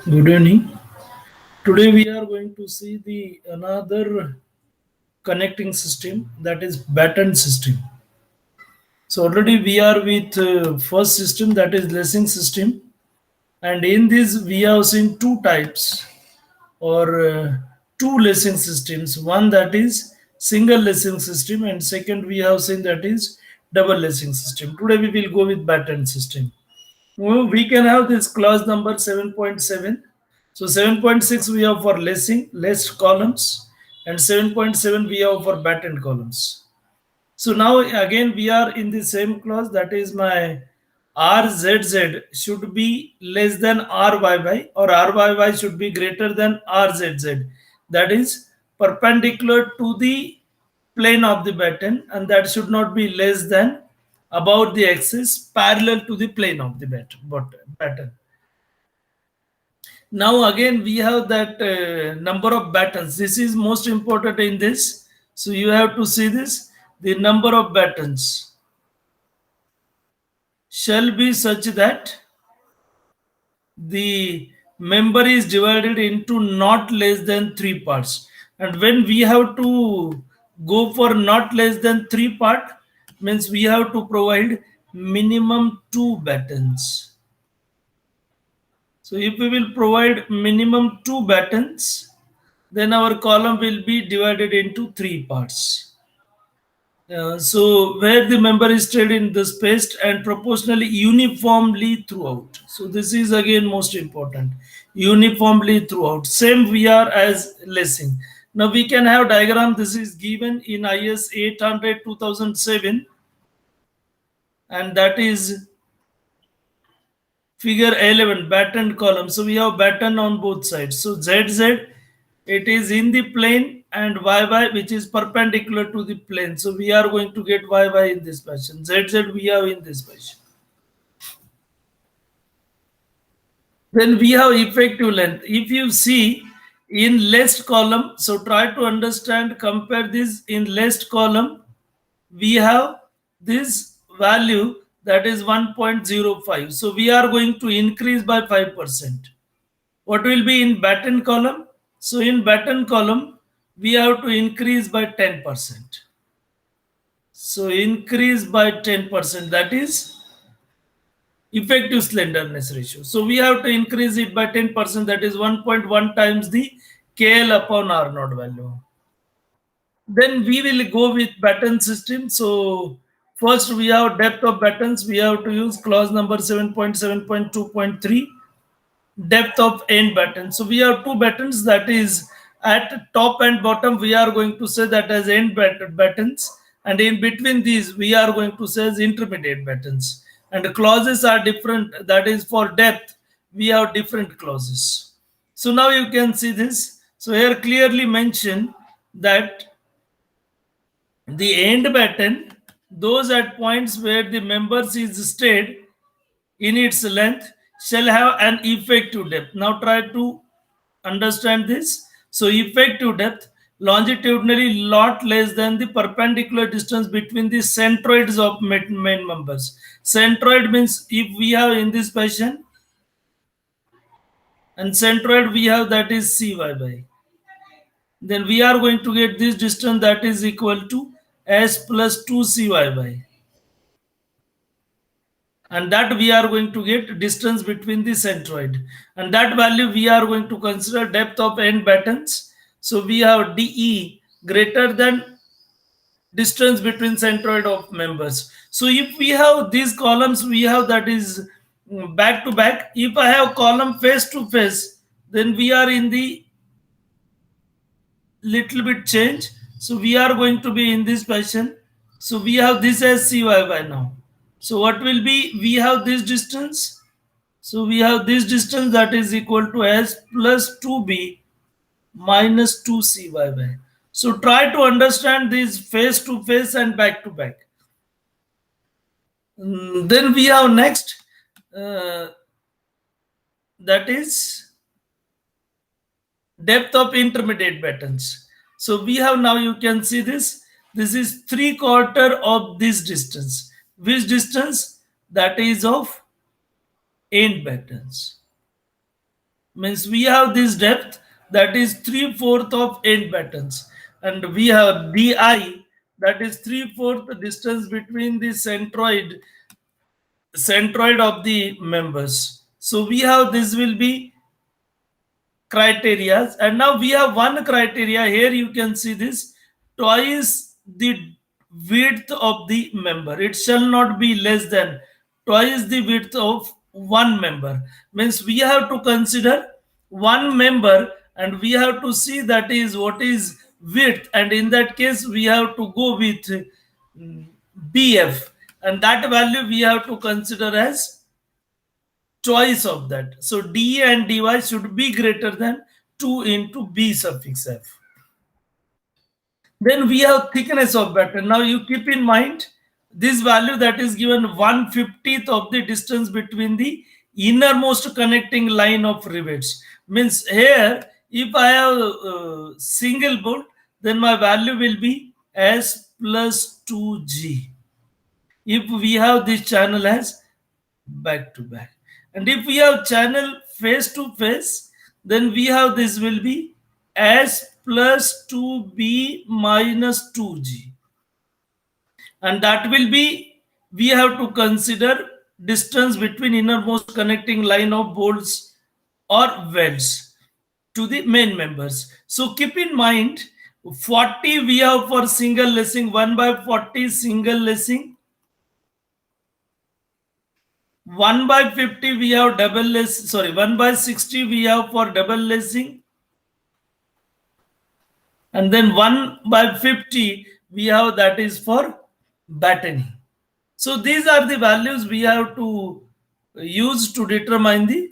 Good evening. Today we are going to see the another connecting system, that is baton system. So already we are with first system, that is lacing system, and in this we have seen two types or two lacing systems. One that is single lacing system, and second we have seen that is double lacing system. Today we will go with baton system. We can have this clause number 7.7. So 7.6 we have for laced columns, and 7.7 we have for battened columns. So now again we are in the same clause, that is my RZZ should be less than RYY, or RYY should be greater than RZZ. That is perpendicular to the plane of the batten, and that should not be less than about the axis parallel to the plane of the batten. Now again we have that number of battens. This is most important in this. So you have to see this. The number of battens shall be such that the member is divided into not less than three parts. And when we have to go for not less than three part, means we have to provide minimum two battens. So if we will provide minimum two battens, then our column will be divided into three parts. So where the member is spread in the spaced and proportionally uniformly throughout. So this is again most important. Uniformly throughout. Same we are as lacing. Now we can have diagram. This is given in IS 800 2007, and that is figure 11, batten column. So we have batten on both sides. So ZZ, it is in the plane, and YY, which is perpendicular to the plane. So we are going to get YY in this fashion. ZZ we have in this fashion. Then we have effective length. If you see in laced column, so try to understand, compare this in laced column, we have this value, that is 1.05. So we are going to increase by 5%. What will be in batten column? So in batten column, we have to increase by 10%. So increase by 10%, that is effective slenderness ratio. So we have to increase it by 10%, that is 1.1 times the KL upon R naught value. Then we will go with batten system. So first we have depth of battens. We have to use clause number 7.7.2.3, depth of end batten. So we have two battens, that is at top and bottom we are going to say that as end battens, and in between these we are going to say as intermediate battens. And the clauses are different, that is for depth we have different clauses. So now you can see this. So here clearly mentioned that the end batten, those at points where the members is stayed in its length, shall have an effective depth. Now try to understand this. So effective depth longitudinally lot less than the perpendicular distance between the centroids of main members. Centroid means if we have in this fashion, and centroid we have, that is CYY. Then we are going to get this distance, that is equal to S plus 2CYY. And that we are going to get distance between the centroid, and that value we are going to consider depth of end battens. So we have DE greater than distance between centroid of members. So if we have these columns, we have, that is back to back. If I have column face to face, then we are in the little bit change. So we are going to be in this fashion. So we have this as CYY now. So what will be, we have this distance. So we have this distance, that is equal to S plus 2B minus 2CYY. So try to understand this face to face and back to back. Then we have next, that is depth of intermediate battens. So we have, now you can see this. This is 3/4 of this distance. Which distance? That is of end battens. Means we have this depth that is 3/4 of end battens, and we have di, that is 3/4 distance between the centroid of the members. So we have, this will be criteria, and now we have one criteria here. You can see this, twice the width of the member. It shall not be less than twice the width of one member. Means we have to consider one member, and we have to see that is what is width, and in that case we have to go with bf, and that value we have to consider as twice of that. So d and dy should be greater than 2 into b suffix f. Then we have thickness of batten. Now you keep in mind this value that is given 1/50th of the distance between the innermost connecting line of rivets. Means here, if I have single bolt, then my value will be s plus 2g. If we have this channel as back to back, and if we have channel face to face, then we have this will be s plus 2b minus 2g, and that will be, we have to consider distance between innermost connecting line of bolts or welds to the main members. So keep in mind 40 we have for single lacing, 1/40 single lacing, 1/50 we have double lace, sorry, 1/60 we have for double lacing, and then 1/50 we have that is for battening. So these are the values we have to use to determine the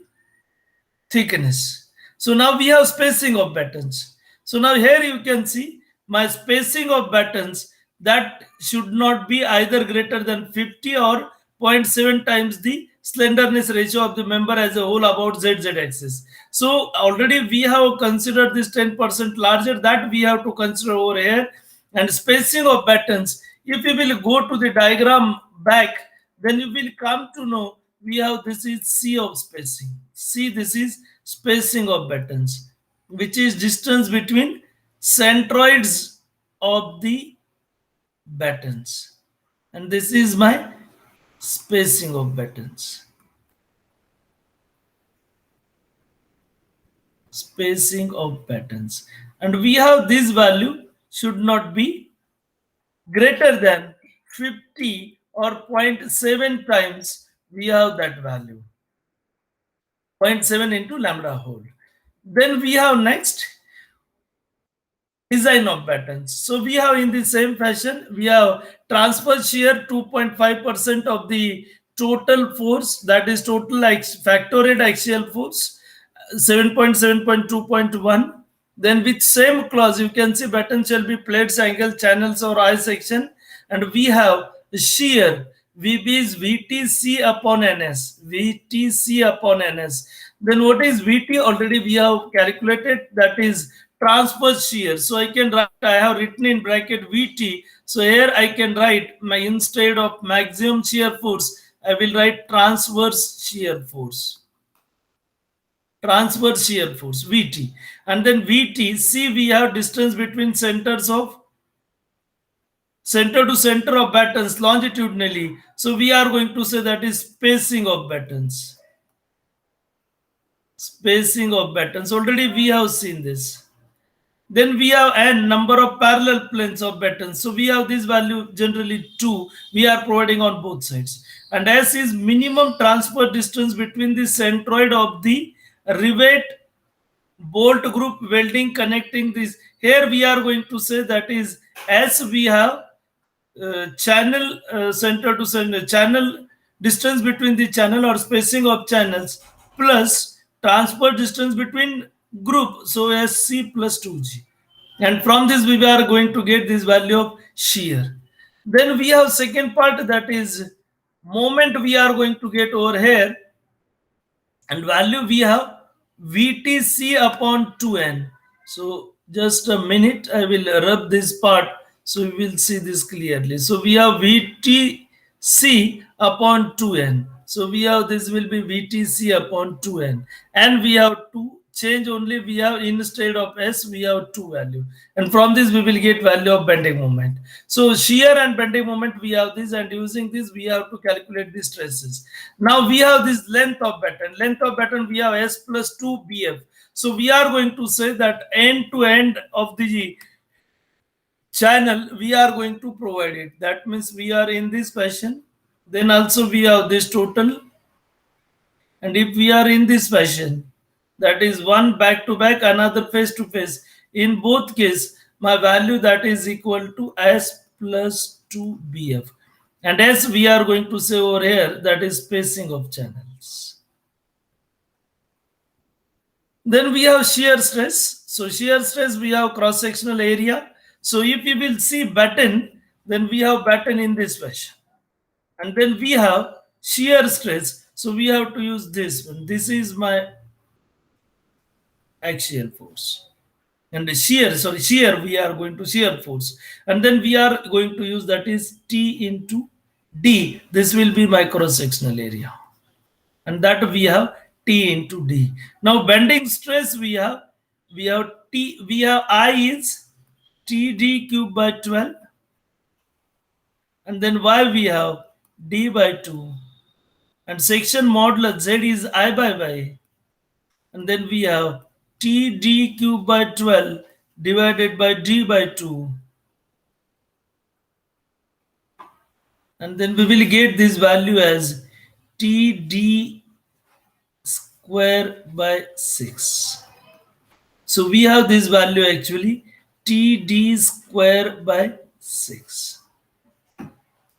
thickness. So now we have spacing of battens. So now here you can see my spacing of battens, that should not be either greater than 50 or 0.7 times the slenderness ratio of the member as a whole about ZZ axis. So already we have considered this 10% larger, that we have to consider over here. And spacing of battens, if you will go to the diagram back, then you will come to know we have, this is C of spacing. See, this is spacing of battens, which is distance between centroids of the battens, and this is my spacing of battens. Spacing of battens, and we have this value should not be greater than 50 or 0.7 times we have that value, 0.7 into lambda whole. Then we have next design of battens. So we have in the same fashion, we have transfer shear 2.5% of the total force, that is total factorial axial force 7.7.2.1. Then with same clause you can see batten shall be plates, angle, channels or I section, and we have shear VB is VTC upon NS, VTC upon NS. Then what is VT? Already we have calculated, that is transverse shear. So I can write, I have written in bracket VT. So here I can write my, instead of maximum shear force, I will write transverse shear force. Transverse shear force VT. And then VT, see we have distance between centers of center to center of battens longitudinally. So we are going to say that is spacing of battens. Spacing of battens. Already we have seen this. Then we have n number of parallel planes of battens. So we have this value generally 2. We are providing on both sides. And S is minimum transfer distance between the centroid of the rivet bolt group welding connecting this. Here we are going to say that is S, we have channel center to center, channel distance between the channel or spacing of channels plus transfer distance between group, so SC plus 2G. And from this we are going to get this value of shear. Then we have second part, that is moment we are going to get over here, and value we have VTC upon 2N. So just a minute, I will rub this part so we will see this clearly. So we have VTC upon 2N. So we have this will be VTC upon 2n. And we have to change only, we have instead of S, we have 2 value. And from this we will get value of bending moment. So shear and bending moment we have this, and using this we have to calculate the stresses. Now we have this length of batten. Length of batten we have S plus 2 BF. So we are going to say that end to end of the channel we are going to provide it. That means we are in this fashion. Then also we have this total, and if we are in this fashion, that is one back to back, another face to face. In both case, my value that is equal to S plus 2 BF. And as we are going to say over here, that is spacing of channels. Then we have shear stress. So shear stress, we have cross-sectional area. So if you will see batten, then we have batten in this fashion. And then we have shear stress. So we have to use this one. This is my axial force. And the shear, we are going to shear force. And then we are going to use that is T into D. This will be my cross-sectional area. And that we have T into D. Now bending stress we have I is TD cube by 12. And then Y we have D by 2. And section modulus Z is I by Y. And then we have TD cube by 12 divided by D by 2. And then we will get this value as TD square by 6. So we have this value actually TD square by 6,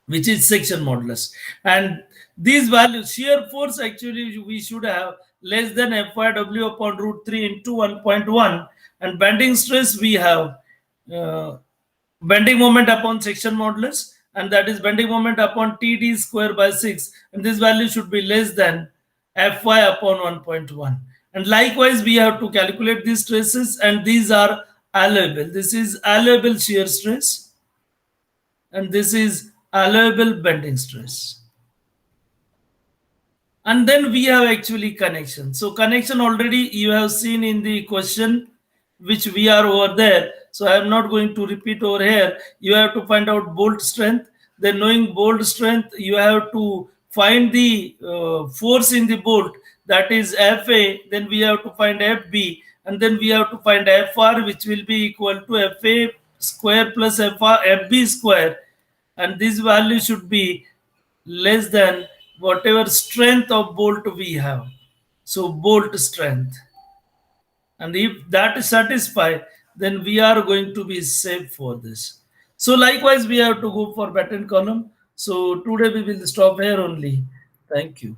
which is section modulus. And these values, shear force actually we should have less than FYW upon root 3 into 1.1. And bending stress we have bending moment upon section modulus, and that is bending moment upon TD square by 6. And this value should be less than Fy upon 1.1. And likewise, we have to calculate these stresses, and these are allowable. This is allowable shear stress, and this is allowable bending stress. And then we have actually connection. So connection already you have seen in the question which we are over there. So I am not going to repeat over here. You have to find out bolt strength. Then knowing bolt strength, you have to find the force in the bolt, that is Fa. Then we have to find Fb, and then we have to find Fr, which will be equal to Fa square plus Fb square. And this value should be less than whatever strength of bolt we have. So bolt strength. And if that is satisfied, then we are going to be safe for this. So likewise, we have to go for batten column. So today we will stop here only. Thank you.